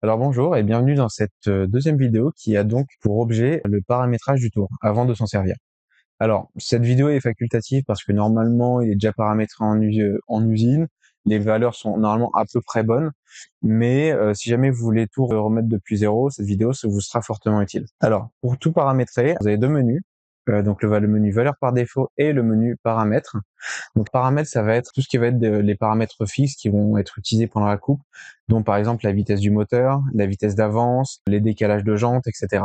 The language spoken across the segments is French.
Alors bonjour et bienvenue dans cette deuxième vidéo qui a donc pour objet le paramétrage du tour avant de s'en servir. Alors cette vidéo est facultative parce que normalement il est déjà paramétré en usine, les valeurs sont normalement à peu près bonnes, mais si jamais vous voulez tout remettre depuis zéro, cette vidéo vous sera fortement utile. Alors pour tout paramétrer, vous avez deux menus, donc le menu valeur par défaut et le menu paramètres. Donc paramètres, ça va être tout ce qui va être les paramètres fixes qui vont être utilisés pendant la coupe, dont par exemple la vitesse du moteur, la vitesse d'avance, les décalages de jantes, etc.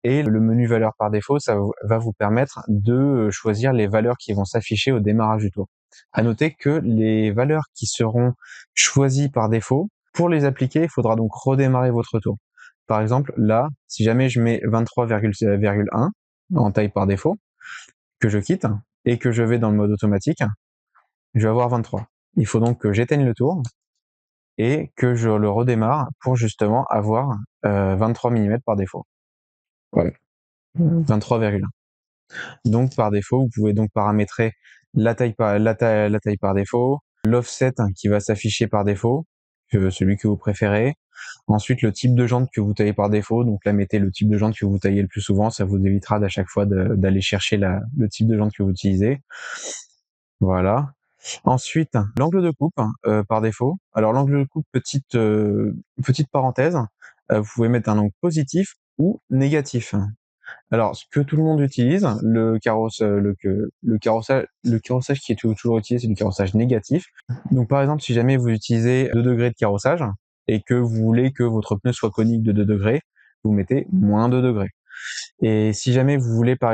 Et le menu valeur par défaut, va vous permettre de choisir les valeurs qui vont s'afficher au démarrage du tour. À noter que les valeurs qui seront choisies par défaut, pour les appliquer, il faudra donc redémarrer votre tour. Par exemple, là, si jamais je mets 23,1 en taille par défaut, que je quitte et que je vais dans le mode automatique, je vais avoir 23. Il faut donc que j'éteigne le tour et que je le redémarre pour justement avoir 23 mm par défaut. Voilà, 23,1. Donc par défaut, vous pouvez donc paramétrer la taille par défaut, l'offset qui va s'afficher par défaut, celui que vous préférez. Ensuite, le type de jante que vous taillez par défaut. Donc là, mettez le type de jante que vous taillez le plus souvent. Ça vous évitera d'à chaque fois d'aller chercher le type de jante que vous utilisez. Voilà. Ensuite, l'angle de coupe par défaut. Alors l'angle de coupe, petite parenthèse, vous pouvez mettre un angle positif ou négatif. Alors ce que tout le monde utilise, le carrossage qui est toujours utilisé, c'est du carrossage négatif. Donc par exemple, si jamais vous utilisez 2 degrés de carrossage et que vous voulez que votre pneu soit conique de 2 degrés, vous mettez moins 2 degrés. Et si jamais vous avez par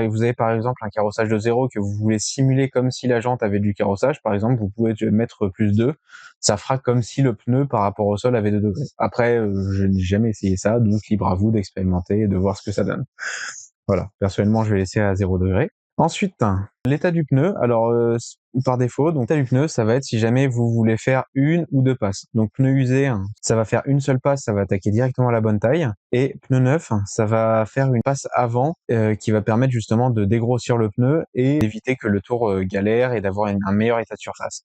exemple un carrossage de 0 que vous voulez simuler comme si la jante avait du carrossage, par exemple, vous pouvez mettre plus 2, ça fera comme si le pneu par rapport au sol avait 2 degrés. Après, je n'ai jamais essayé ça, donc libre à vous d'expérimenter et de voir ce que ça donne. Voilà, personnellement, je vais laisser à 0 degré. Ensuite, l'état du pneu, alors par défaut, donc l'état du pneu, ça va être si jamais vous voulez faire une ou deux passes. Donc pneu usé, ça va faire une seule passe, ça va attaquer directement la bonne taille, et pneu neuf, ça va faire une passe avant qui va permettre justement de dégrossir le pneu et d'éviter que le tour galère et d'avoir un meilleur état de surface.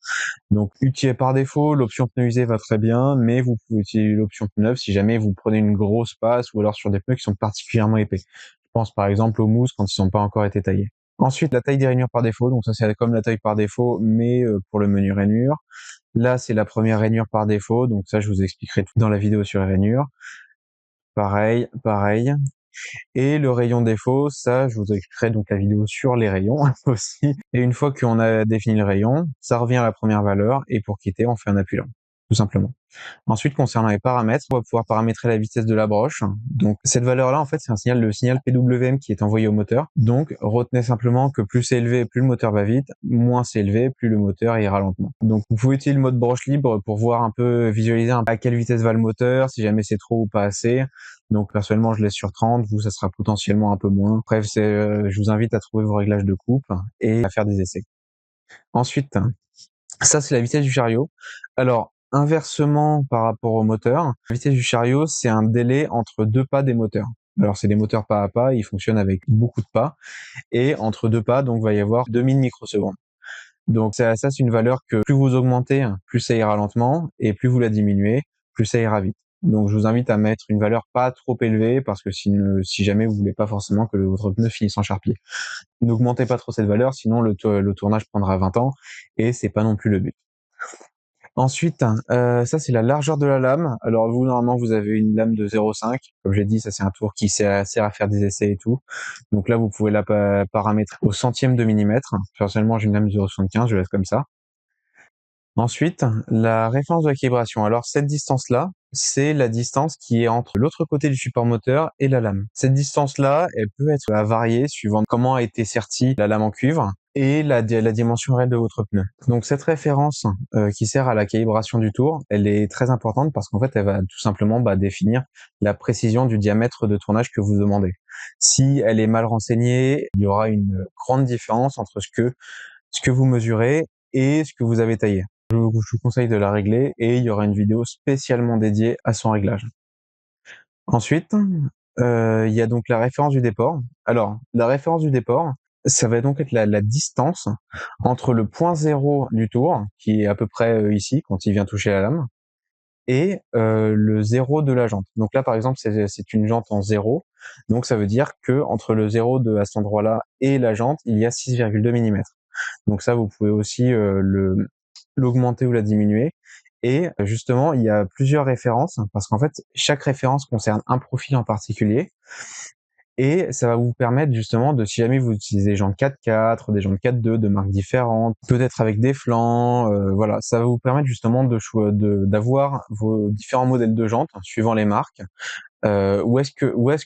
Donc utilisé par défaut, l'option pneu usé va très bien, mais vous pouvez utiliser l'option pneu neuf si jamais vous prenez une grosse passe ou alors sur des pneus qui sont particulièrement épais. Je pense par exemple aux mousses quand ils n'ont pas encore été taillés. Ensuite, la taille des rainures par défaut, donc ça c'est comme la taille par défaut, mais pour le menu rainure. Là, c'est la première rainure par défaut, donc ça je vous expliquerai tout dans la vidéo sur les rainures. Pareil. Et le rayon défaut, ça je vous expliquerai donc la vidéo sur les rayons aussi. Et une fois qu'on a défini le rayon, ça revient à la première valeur, et pour quitter, on fait un appui lent, tout simplement. Ensuite, concernant les paramètres, on va pouvoir paramétrer la vitesse de la broche. Donc, cette valeur-là, en fait, c'est le signal PWM qui est envoyé au moteur. Donc, retenez simplement que plus c'est élevé, plus le moteur va vite, moins c'est élevé, plus le moteur ira lentement. Donc, vous pouvez utiliser le mode broche libre pour voir un peu, visualiser à quelle vitesse va le moteur, si jamais c'est trop ou pas assez. Donc, personnellement, je laisse sur 30, vous, ça sera potentiellement un peu moins. Bref, je vous invite à trouver vos réglages de coupe et à faire des essais. Ensuite, ça, c'est la vitesse du chariot. Alors, inversement par rapport au moteur, la vitesse du chariot, c'est un délai entre deux pas des moteurs. Alors, c'est des moteurs pas à pas, ils fonctionnent avec beaucoup de pas. Et entre deux pas, donc, va y avoir 2000 microsecondes. Donc, ça, c'est une valeur que plus vous augmentez, plus ça ira lentement, et plus vous la diminuez, plus ça ira vite. Donc, je vous invite à mettre une valeur pas trop élevée, parce que si jamais vous voulez pas forcément que votre pneu finisse en charpier. N'augmentez pas trop cette valeur, sinon le tournage prendra 20 ans, et c'est pas non plus le but. Ensuite, ça c'est la largeur de la lame. Alors vous, normalement, vous avez une lame de 0,5. Comme j'ai dit, ça c'est un tour qui sert à faire des essais et tout. Donc là, vous pouvez la paramétrer au centième de millimètre. Personnellement, j'ai une lame de 0,75, je laisse comme ça. Ensuite, la référence de la calibration. Alors cette distance-là, c'est la distance qui est entre l'autre côté du support moteur et la lame. Cette distance-là, elle peut être à varier suivant comment a été sertie la lame en cuivre et la dimension réelle de votre pneu. Donc cette référence qui sert à la calibration du tour, elle est très importante parce qu'en fait, elle va tout simplement définir la précision du diamètre de tournage que vous demandez. Si elle est mal renseignée, il y aura une grande différence entre ce que vous mesurez et ce que vous avez taillé. Je vous conseille de la régler et il y aura une vidéo spécialement dédiée à son réglage. Ensuite, il y a donc la référence du déport. Alors, la référence du déport, ça va donc être la distance entre le point 0 du tour, qui est à peu près ici, quand il vient toucher la lame, et le 0 de la jante. Donc là, par exemple, c'est une jante en 0, donc ça veut dire que entre le 0 à cet endroit-là et la jante, il y a 6,2 mm. Donc ça, vous pouvez aussi l'augmenter ou la diminuer. Et justement, il y a plusieurs références, parce qu'en fait, chaque référence concerne un profil en particulier. Et ça va vous permettre justement de, si jamais vous utilisez des jantes 4x4, des jantes 4.2 de marques différentes, peut-être avec des flancs, voilà, ça va vous permettre justement d'avoir vos différents modèles de jantes suivant les marques. Où est-ce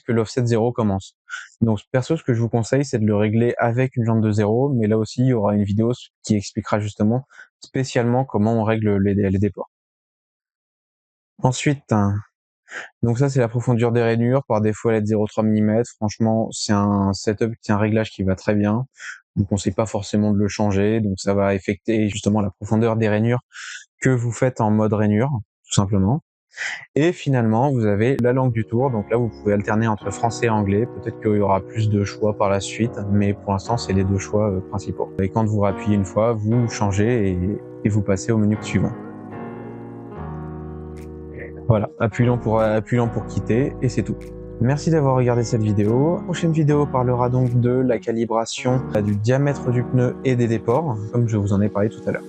que l'offset 0 commence. Donc perso, ce que je vous conseille, c'est de le régler avec une jante de 0, mais là aussi il y aura une vidéo qui expliquera justement spécialement comment on règle les déports. Ensuite, donc ça c'est la profondeur des rainures, par défaut elle est de 0,3 mm. Franchement, c'est un setup, c'est un réglage qui va très bien. Je vous conseille pas forcément de le changer, donc ça va affecter justement la profondeur des rainures que vous faites en mode rainure, tout simplement. Et finalement, vous avez la langue du tour. Donc là, vous pouvez alterner entre français et anglais. Peut-être qu'il y aura plus de choix par la suite, mais pour l'instant, c'est les deux choix principaux. Et quand vous appuyez une fois, vous changez et vous passez au menu suivant. Voilà, appuyons pour quitter et c'est tout. Merci d'avoir regardé cette vidéo. La prochaine vidéo parlera donc de la calibration du diamètre du pneu et des déports, comme je vous en ai parlé tout à l'heure.